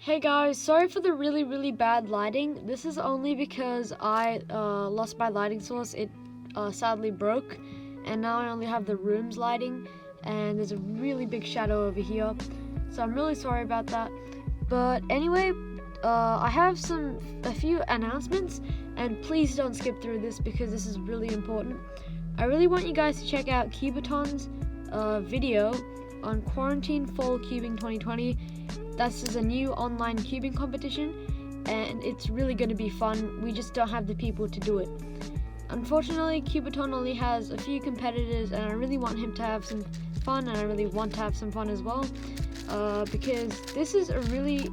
Hey guys, sorry for the really bad lighting. This is only because I lost my lighting source. It sadly broke, and now I only have the room's lighting, and there's a really big shadow over here. So I'm really sorry about that. But anyway, I have a few announcements, and please don't skip through this because this is really important. I really want you guys to check out Cuboton's video on Quarantine Fall Cubing 2020. This is a new online cubing competition, and it's really going to be fun. We just don't have the people to do it. Unfortunately, Cuboton only has a few competitors, and I really want him to have some fun, and I really want to have some fun as well, because this is a really,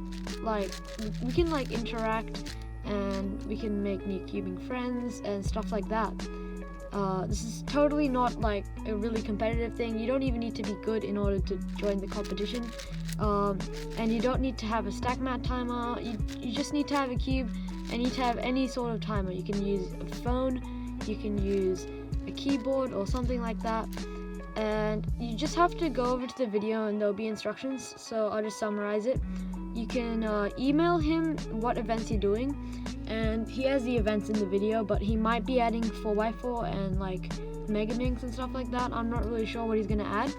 we can interact, and we can make new cubing friends and stuff like that. This is totally not a really competitive thing. You don't even need to be good in order to join the competition. And you don't need to have a stack mat timer. You just need to have a cube, and you need to have any sort of timer. You can use a phone, you can use a keyboard or something like that, and you just have to go over to the video and there'll be instructions, so I'll just summarize it. You can email him what events you're doing, and he has the events in the video, but he might be adding 4x4 and Mega Minx and stuff like that. I'm not really sure what he's gonna add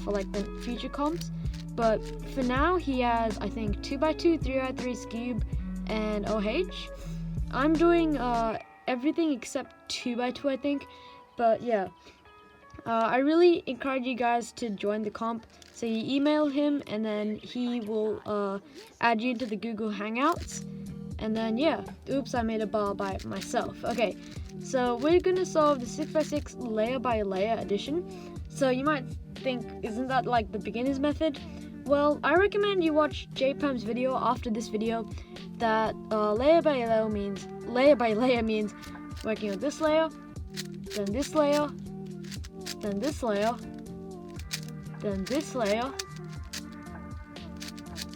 for the future comps. But for now, he has, I think, 2x2, 3x3 Scube, and OH. I'm doing everything except 2x2, I think. But yeah, I really encourage you guys to join the comp. So you email him, and then he will add you into the Google Hangouts. And then yeah, oops, I made a bar by myself. Okay, so we're gonna solve the 6x6 layer by layer addition. So you might think, isn't that the beginner's method? Well, I recommend you watch JPam's video after this video. That layer by layer means working on this layer, then this layer, then this layer, then this layer,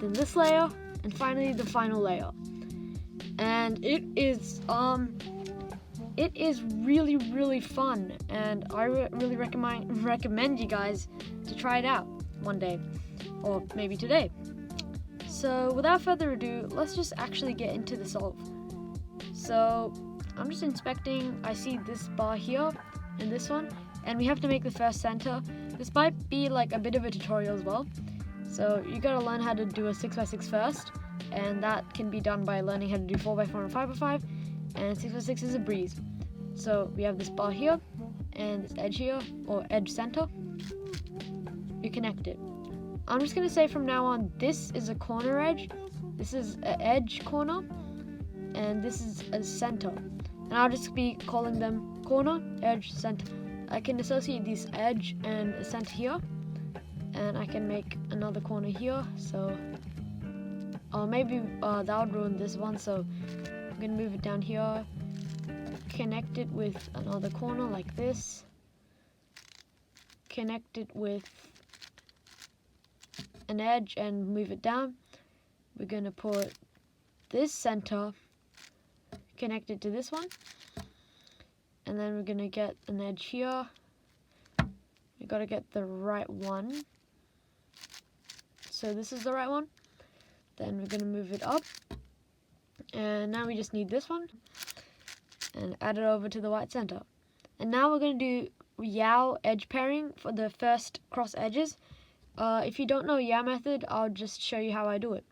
then this layer, and finally the final layer. And it is really fun, and I really recommend you guys to try it out one day, or maybe today. So without further ado, let's just actually get into the solve. So I'm just inspecting. I see this bar here and this one, and we have to make the first center. This might be a bit of a tutorial as well, so you gotta learn how to do a 6x6 first, and that can be done by learning how to do 4x4 and 5x5, and 6x6 is a breeze. So we have this bar here and this edge here, or edge center. You connect it. I'm just gonna say from now on, this is a corner edge, this is an edge corner, and this is a center. And I'll just be calling them corner, edge, center. I can associate this edge and a center here, and I can make another corner here. So maybe that would ruin this one, so I'm gonna move it down here, connect it with another corner like this, connect it with an edge and move it down. We're gonna put this center, connect it to this one, and then we're gonna get an edge here. We gotta get the right one. So this is the right one. Then we're gonna move it up, and now we just need this one, and add it over to the white center. And now we're gonna do Yao edge pairing for the first cross edges. If you don't know Yao method, I'll just show you how I do it.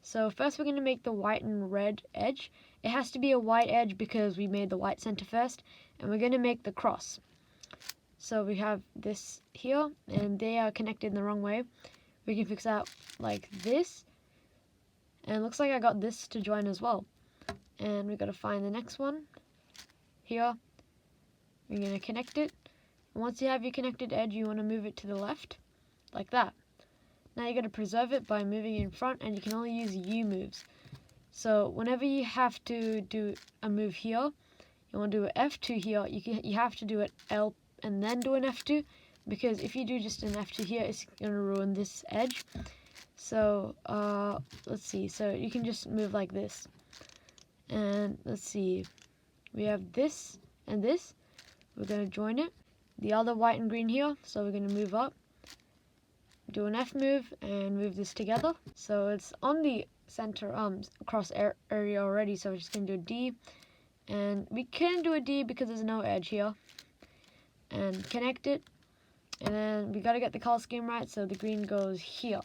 So first we're going to make the white and red edge. It has to be a white edge because we made the white center first, and we're going to make the cross. So we have this here, and they are connected in the wrong way. We can fix that like this, and it looks like I got this to join as well. And we've got to find the next one here. We're going to connect it. And once you have your connected edge, you want to move it to the left, like that. Now you're going to preserve it by moving in front, and you can only use U moves. So whenever you have to do a move here, you want to do an F2 here, you have to do an L and then do an F2, because if you do just an F2 here, it's going to ruin this edge. So let's see, so you can just move like this. And let's see, we have this and this. We're going to join it. The other white and green here, so we're going to move up. do an F move and move this together. So it's on the center cross area already, so we're just going to do a D. And we can do a D because there's no edge here. And connect it. And then we got to get the color scheme right, so the green goes here.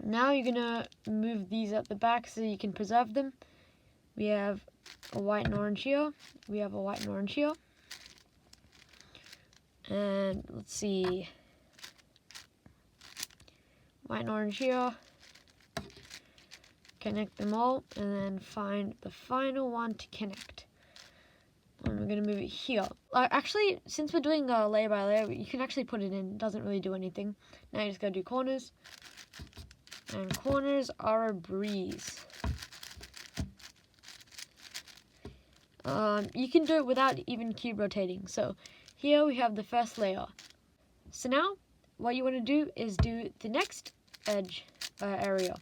Now you're going to move these at the back so you can preserve them. We have a white and orange here. We have a white and orange here. And let's see. White and orange here. Connect them all, and then find the final one to connect. And we're going to move it here. Actually, since we're doing layer by layer, you can actually put it in. It doesn't really do anything. Now you just got to do corners. And corners are a breeze. You can do it without even cube rotating. So here we have the first layer. So now what you want to do is do the next edge area.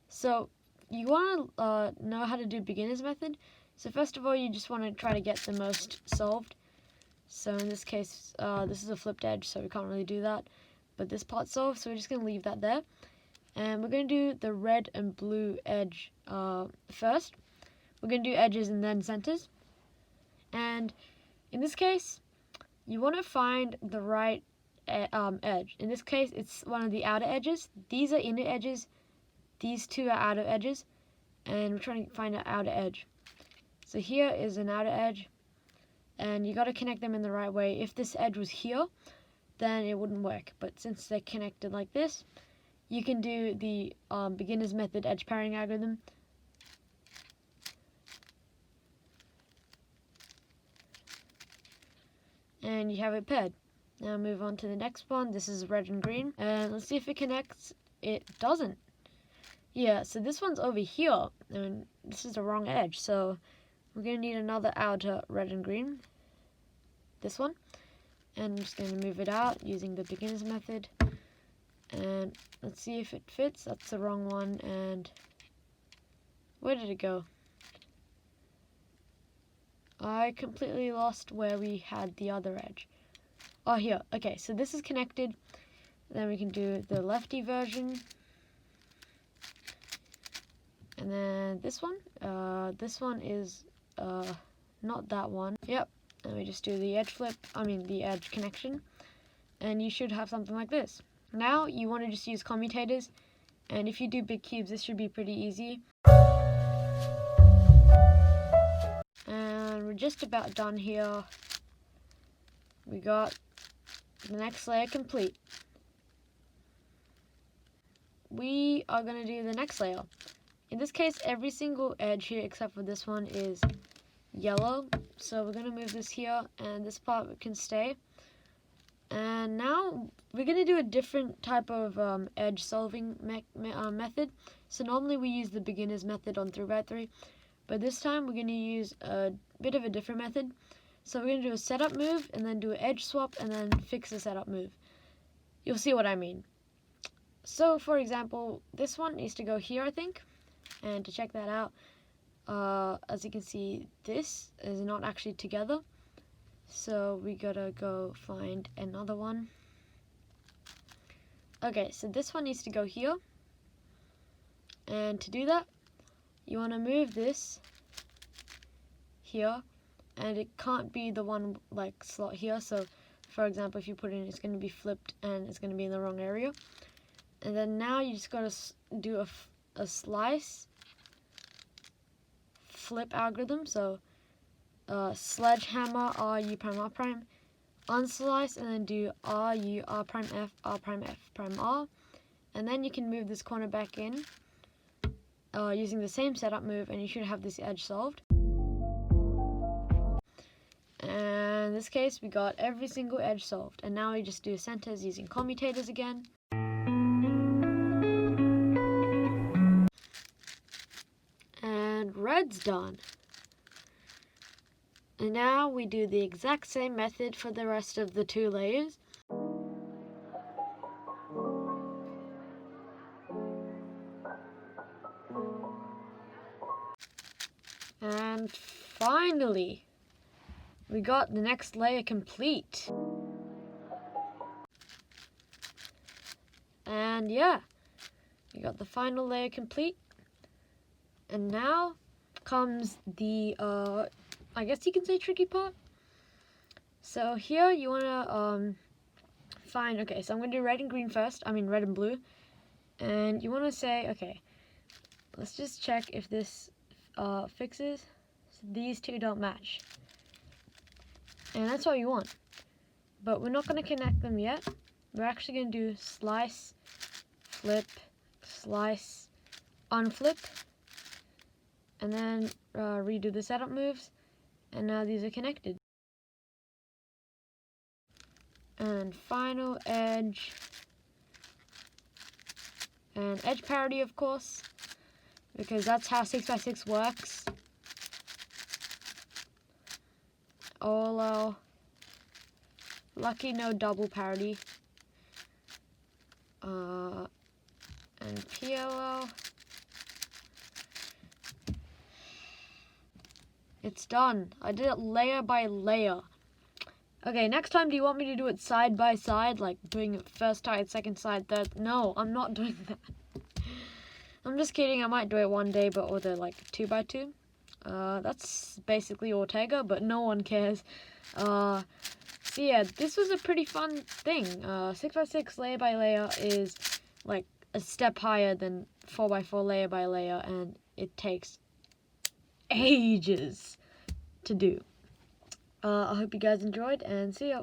So you want to know how to do beginner's method. So first of all, you just want to try to get the most solved. So in this case, this is a flipped edge, so we can't really do that. But this part's solved, so we're just going to leave that there. And we're going to do the red and blue edge first. We're going to do edges and then centers. And in this case, you want to find the right edge. In this case, it's one of the outer edges. These are inner edges. These two are outer edges. And we're trying to find an outer edge. So here is an outer edge. And you got to connect them in the right way. If this edge was here, then it wouldn't work. But since they're connected like this, you can do the beginner's method edge pairing algorithm. And you have it paired. Now move on to the next one. This is red and green. And let's see if it connects. It doesn't. Yeah, so this one's over here. And this is the wrong edge. So we're going to need another outer red and green. This one. And I'm just going to move it out using the beginner's method. And let's see if it fits. That's the wrong one. And where did it go? I completely lost where we had the other edge. Oh, here. Okay, so this is connected. Then we can do the lefty version. And then this one. This one is not that one. Yep. And we just do the edge flip. The edge connection. And you should have something like this. Now you want to just use commutators. And if you do big cubes, this should be pretty easy. And we're just about done here. We got the next layer complete. We are going to do the next layer. In this case, every single edge here except for this one is yellow. So we're going to move this here, and this part can stay. And now we're going to do a different type of edge solving method. So normally we use the beginner's method on 3x3. But this time we're going to use a bit of a different method. So we're going to do a setup move and then do an edge swap and then fix the setup move. You'll see what I mean. So for example, this one needs to go here, I think. And to check that out, as you can see, this is not actually together. So we gotta go find another one. Okay, so this one needs to go here. And to do that, you want to move this here, and it can't be the one like slot here. So for example, if you put it in, it's going to be flipped and it's going to be in the wrong area. And then now you just got to do a slice flip algorithm. So sledgehammer R U prime R prime, unslice, and then do R U R prime F R prime F prime R, and then you can move this corner back in using the same setup move, and you should have this edge solved. And in this case, we got every single edge solved. And now we just do centers using commutators again. And red's done. And now we do the exact same method for the rest of the 2 layers. And finally, we got the next layer complete. And yeah, you got the final layer complete. And now comes the, I guess you can say tricky part. So here you want to find, okay, so I'm going to do red and green first, red and blue. And you want to say, okay, let's just check if this fixes. So these two don't match. And that's what you want. But we're not going to connect them yet. We're actually going to do slice, flip, slice, unflip. And then redo the setup moves. And now these are connected. And final edge. And edge parity, of course, because that's how 6x6 works. OLL. Lucky no double parity. And PLL. It's done. I did it layer by layer. Okay, next time, do you want me to do it side by side, like doing it first side, second side, third? No, I'm not doing that. I'm just kidding. I might do it one day, but with a like 2x2. That's basically Ortega, but no one cares. So yeah, this was a pretty fun thing. 6x6 layer by layer is like a step higher than 4x4 layer by layer, and it takes ages to do. I hope you guys enjoyed, and see ya.